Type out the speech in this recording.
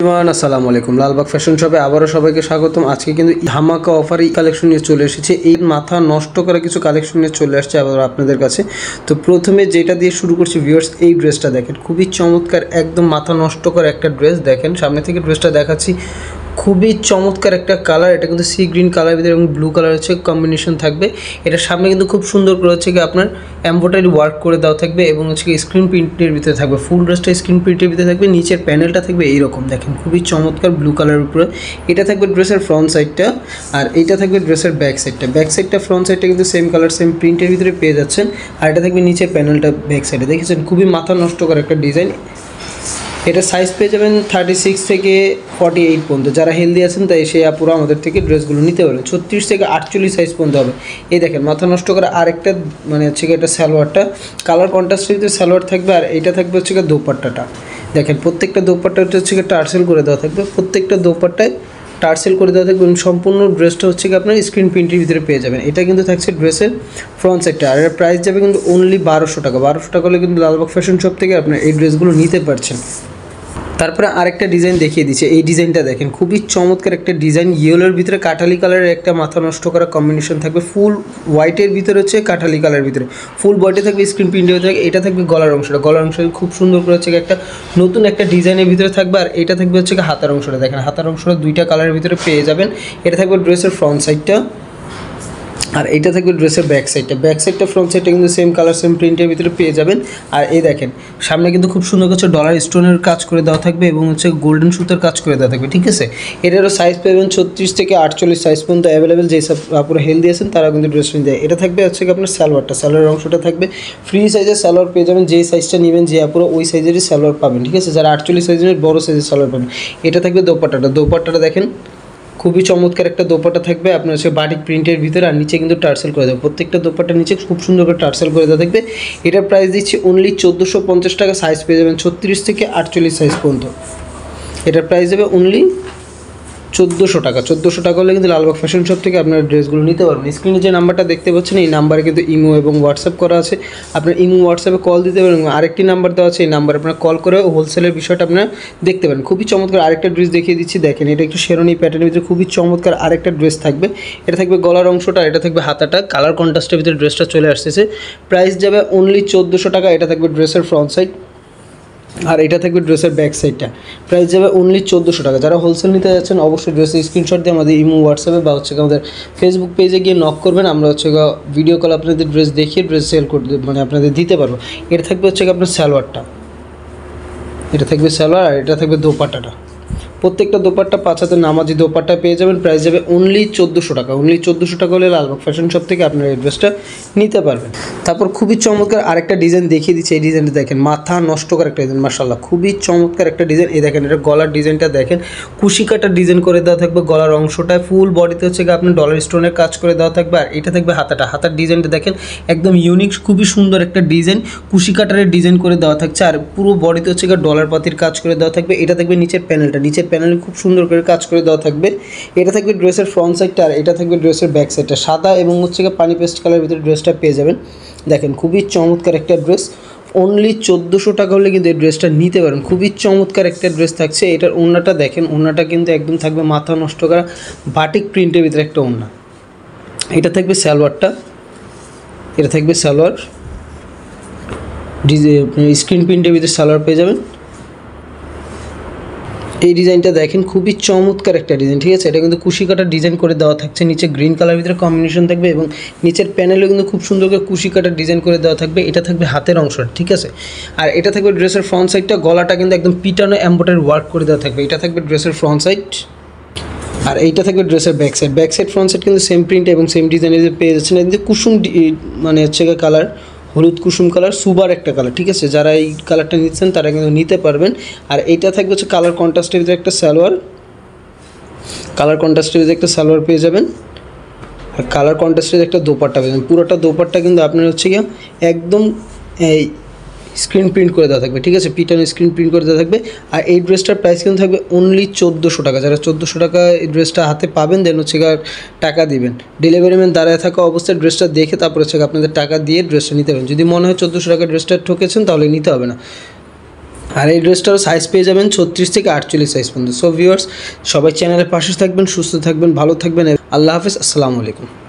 আসসালামু আলাইকুম, লালবাগ ফ্যাশন শপে আবারও সবাইকে স্বাগতম। আজকে কিন্তু ধামাকা অফার কালেকশন নিয়ে চলে এসেছে। এই মাথা নষ্ট করা কিছু কালেকশন নিয়ে চলে আসছে আবার আপনাদের কাছে। তো প্রথমে যেটা দিয়ে শুরু করছি ভিউয়ার্স, এই ড্রেসটা দেখেন, খুবই চমৎকার, একদম মাথা নষ্ট করা একটা ড্রেস। দেখেন সামনে থেকে ড্রেসটা দেখাচ্ছি, খুবই চমৎকার একটা কালার। এটা কিন্তু সি গ্রিন কালার ভিতরে এবং ব্লু কালার হচ্ছে কম্বিনেশন থাকবে। এটা সামনে কিন্তু খুব সুন্দর করে হচ্ছে কি আপনার এমব্রয়ডারি ওয়ার্ক করে দেওয়া থাকবে এবং হচ্ছে কি স্ক্রিন প্রিন্টের ভিতরে থাকবে। ফুল ড্রেসটা স্ক্রিন প্রিন্টের ভিতরে থাকবে, নিচের প্যানেলটা থাকবে এইরকম। দেখেন খুবই চমৎকার ব্লু কালারের উপরে। এটা থাকবে ড্রেসের ফ্রন্ট সাইডটা, আর এইটা থাকবে ড্রেসের ব্যাক সাইডটা। ব্যাক সাইডটা ফ্রন্ট সাইডটা কিন্তু সেম কালার সেম প্রিন্টের ভিতরে পেয়ে যাচ্ছেন, আর এটা থাকবে নিচের প্যানেলটা ব্যাক সাইডে। দেখেছেন খুবই মাথা নষ্ট করা একটা ডিজাইন। এটা সাইজ পেয়ে যাবেন 36 থেকে 48 পর্যন্ত। যারা হেলদি আছেন তাই সেই আপুরা আমাদের থেকে ড্রেসগুলো নিতে পারবেন। 36 থেকে 48 সাইজ পর্যন্ত হবে। এই দেখেন মাথা নষ্ট করা আরেকটা মানে হচ্ছে কি এটা সালোয়ারটা কালার কন্ট্রাস্টের ভিতরে সালোয়ার থাকবে, আর এইটা থাকবে হচ্ছে কি দোপাট্টাটা। দেখেন প্রত্যেকটা দোপাট্টা হচ্ছে কি টার্সেল করে দেওয়া থাকবে, প্রত্যেকটা দোপাট্টায় টার্সেল করে দেওয়া থাকবে। সম্পূর্ণ ড্রেসটা হচ্ছে কি আপনার স্ক্রিন প্রিন্টের ভিতরে পেয়ে যাবেন। এটা কিন্তু থাকছে ড্রেসের ফ্রন্ট সাইডটা, আর এর প্রাইস যাবে কিন্তু অনলি 1200 টাকা। 1200 টাকা হলে কিন্তু লালবাগ ফ্যাশন শপ থেকে আপনার এই ড্রেসগুলো নিতে পারছেন। তারপরে আরেকটা ডিজাইন দেখিয়ে দিচ্ছে। এই ডিজাইনটা দেখেন খুবই চমৎকার একটা ডিজাইন। ইয়েলোর ভিতরে কাঠালি কালারের একটা মাথা নষ্ট করা কম্বিনেশন থাকবে। ফুল হোয়াইটের ভিতরে হচ্ছে কাঠালি কালারের ভিতরে ফুল বডিতে থাকবে স্ক্রিন প্রিন্টের ভিতরে। এটা থাকবে গলার অংশটা, গলার অংশটা খুব সুন্দর করে হচ্ছে একটা নতুন একটা ডিজাইনের ভিতরে থাকবে। আর এটা থাকবে হচ্ছে হাতার অংশটা। দেখেন হাতার অংশটা দুইটা কালারের ভিতরে পেয়ে যাবেন। এটা থাকবে ড্রেসের ফ্রন্ট সাইডটা, আর এইটা থাকবে ড্রেসের ব্যাক সাইডটা। ব্যাক সাইডটা ফ্রন্ট সাইডটা কিন্তু সেম কালার সেম প্রিন্টের ভিতরে পেয়ে যাবেন। আর এই দেখেন সামনে কিন্তু খুব সুন্দর হচ্ছে ডলার স্টোনের কাজ করে দেওয়া থাকবে এবং হচ্ছে গোল্ডেন সুতার কাজ করে দেওয়া থাকবে, ঠিক আছে। এটারও সাইজ পাবেন 36 থেকে 48 সাইজ পর্যন্ত অ্যাভেলেবেল। যেসব আপনারা হেলদি আছেন তারা কিন্তু ড্রেস নিয়ে যায়। এটা থাকবে হচ্ছে আপনার সালোয়ারটা, সালোয়ারের অংশটা থাকবে ফ্রি সাইজের সালোয়ার পেয়ে যাবেন। যেই সাইজটা নেবেন যে আপনারা ওই সাইজেরই সালোয়ার পাবেন, ঠিক আছে। যারা 48 সাইজের বড় সাইজের সালোয়ার পাবেন। এটা থাকবে দোপাট্টাটা, দোপাট্টাটা দেখেন খুবই চমৎকার একটা দোপাট্টা থাকবে আপনার হচ্ছে বাটিক প্রিন্টের ভিতরে, আর নিচে কিন্তু টার্সেল করে দেবে। প্রত্যেকটা দোপাট্টার নিচে খুব সুন্দর করে টার্সেল করে দেওয়া থাকবে। এটার প্রাইস দিচ্ছি অনলি 1450 টাকা। সাইজ পেয়ে যাবেন 36 থেকে 48 সাইজ পর্যন্ত। এটার প্রাইস দেবে অনলি 1400 টাকা। 1400 টাকা হলে কিন্তু লালবাগ ফ্যাশন শপ থেকে আপনার ড্রেসগুলো নিতে পারবেন। স্ক্রিনে যে নাম্বারটা দেখতে পাচ্ছেন এই নাম্বারে কিন্তু ইমো এবং হোয়াটসঅ্যাপ করা আছে। আপনার ইমো হোয়াটসঅ্যাপে কল দিতে পারেন, আরেকটি নাম্বার দেওয়া আছে, এই নাম্বারে আপনার কল করে হোলসেলের বিষয়টা আপনারা দেখতে পারেন। খুবই চমৎকার আরেকটা ড্রেস দেখিয়ে দিচ্ছি। দেখেন এটা একটু শেরনি প্যাটার্নের ভিতরে খুবই চমৎকার আরেকটা ড্রেস থাকবে। এটা থাকবে গলার অংশটা, এটা থাকবে হাতাটা, কালার কন্ট্রাস্টের ভিতরে ড্রেসটা চলে আসতেছে। প্রাইস যাবে অনলি 1400 টাকা। এটা থাকবে ড্রেসের ফ্রন্ট সাইড, আর এটা থাকবে ড্রেসের ব্যাক সাইডটা। প্রাইস যাবে অনলি 1400 টাকা। যারা হোলসেল নিতে যাচ্ছেন অবশ্যই ড্রেসের স্ক্রিনশট দিয়ে আমাদের ইমো হোয়াটসঅ্যাপে বা হচ্ছে আমাদের ফেসবুক পেজে গিয়ে নক করবেন। আমরা হচ্ছে ভিডিও কল আপনাদের ড্রেস দেখিয়ে ড্রেস সেল করতে মানে আপনাদের দিতে পারবো। এটা থাকবে হচ্ছে আপনার সালোয়ারটা, এটা থাকবে সালোয়ার, আর এটা থাকবে দোপাট্টাটা। প্রত্যেকটা দোপাট্টা 5 হাতের নামাজি দোপাট্টা পেয়ে যাবেন। প্রাইস যাবে অনলি 1400 টাকা। অনলি 1400 টাকা হলে লালবাগ ফ্যাশন শপ থেকে আপনার এই ড্রেসটা নিতে পারবেন। তারপর খুবই চমৎকার আরেকটা ডিজাইন দেখিয়ে দিচ্ছে। এই ডিজাইনটা দেখেন মাথা নষ্ট করা একটা ডিজাইন, মাশাআল্লাহ খুবই চমৎকার একটা ডিজাইন। এই দেখেন এটা গলার ডিজাইনটা দেখেন, কুশি কাটার ডিজাইন করে দেওয়া থাকবে। গলার অংশটায় ফুল বডিতে হচ্ছে আপনার ডলার স্টোনের কাজ করে দেওয়া থাকবে। আর এটা থাকবে হাতাটা, হাতার ডিজাইনটা দেখেন একদম ইউনিক, খুবই সুন্দর একটা ডিজাইন, কুশি কাটারের ডিজাইন করে দেওয়া থাকছে। আর পুরো বডিতে হচ্ছে ডলার পাতির কাজ করে দেওয়া থাকবে। এটা থাকবে নিচের প্যানেলটা, নিচের প্যানেলে খুব সুন্দর করে কাজ করে দেওয়া থাকবে। এটা থাকবে ড্রেসের ফ্রন্ট সাইডটা, আর এটা থাকবে ড্রেসের ব্যাক সাইডটা। সাদা এবং হচ্ছে পানি পেস্ট কালারের ভিতরে ড্রেসটা পেয়ে যাবেন। দেখেন খুবই চমৎকার একটা ড্রেস। অনলি 1400 টাকা হলে কিন্তু এই ড্রেসটা নিতে পারেন। খুবই চমৎকার একটা ড্রেস থাকছে। এটার ওড়নাটা দেখেন, ওড়নাটা কিন্তু একদম থাকবে মাথা নষ্ট করা বাটিক প্রিন্টের ভিতরে একটা ওড়না। এটা থাকবে সালোয়ারটা, এটা থাকবে সালোয়ার স্ক্রিন প্রিন্টের ভিতরে সালোয়ার পেয়ে যাবেন। এই ডিজাইনটা দেখেন খুবই চমৎকার একটা ডিজাইন, ঠিক আছে। এটা কিন্তু কুশি কাটার ডিজাইন করে দেওয়া থাকছে। নিচে গ্রিন কালার ভিতরে কম্বিনেশন থাকবে এবং নিচের প্যানেলেও কিন্তু খুব সুন্দর করে কুশি কাটার ডিজাইন করে দেওয়া থাকবে। এটা থাকবে হাতের অংশটা, ঠিক আছে। আর এটা থাকবে ড্রেসের ফ্রন্ট সাইডটা, গলাটা কিন্তু একদম পিটানো এমব্রয়ডারি ওয়ার্ক করে দেওয়া থাকবে। এটা থাকবে ড্রেসের ফ্রন্ট সাইড, আর এইটা থাকবে ড্রেসের back side. Back side front side কিন্তু সেম প্রিন্ট এবং সেম ডিজাইনের পেয়ে যাচ্ছেন। কিন্তু কুসুম মানে হচ্ছে কালার, হলুদ কুসুম কালার, সুবার একটা কালার, ঠিক আছে। যারা এই কালারটা নিচ্ছেন তারা কিন্তু নিতে পারবেন। আর এইটা থাকবে হচ্ছে কালার কন্ট্রাস্টের ভিতরে একটা সালোয়ার, কালার কন্ট্রাস্টের ভিতরে একটা সালোয়ার পেয়ে যাবেন। আর কালার কন্ট্রাস্টের একটা দোপাট্টা পেয়ে যাবেন। পুরোটা দোপাট্টা কিন্তু আপনার হচ্ছে একদম এই স্ক্রিন প্রিন্ট করে দেওয়া থাকবে, ঠিক আছে। পিটানো স্ক্রিন প্রিন্ট করে দেওয়া থাকবে। আর এই ড্রেসটার প্রাইস কিন্তু থাকবে অনলি 1400 টাকা। যারা 1400 টাকা এই ড্রেসটা হাতে পাবেন দেন হচ্ছে টাকা দিবেন। ডেলিভারি ম্যান দাঁড়ায় থাকা অবস্থায় ড্রেসটা দেখে তারপর হচ্ছে আপনাদের টাকা দিয়ে ড্রেসটা নিতে পারবেন। যদি মনে হয় 1400 টাকা ড্রেসটা ঠকেছেন তাহলে নিতে হবে না। আর এই ড্রেসটারও সাইজ পেয়ে যাবেন 36 থেকে 48 সাইজ পর্যন্ত। সো ভিউয়ার্স, সবাই চ্যানেলের পাশে থাকবেন, সুস্থ থাকবেন, ভালো থাকবেন। আল্লাহ হাফেজ, আসসালামু আলাইকুম।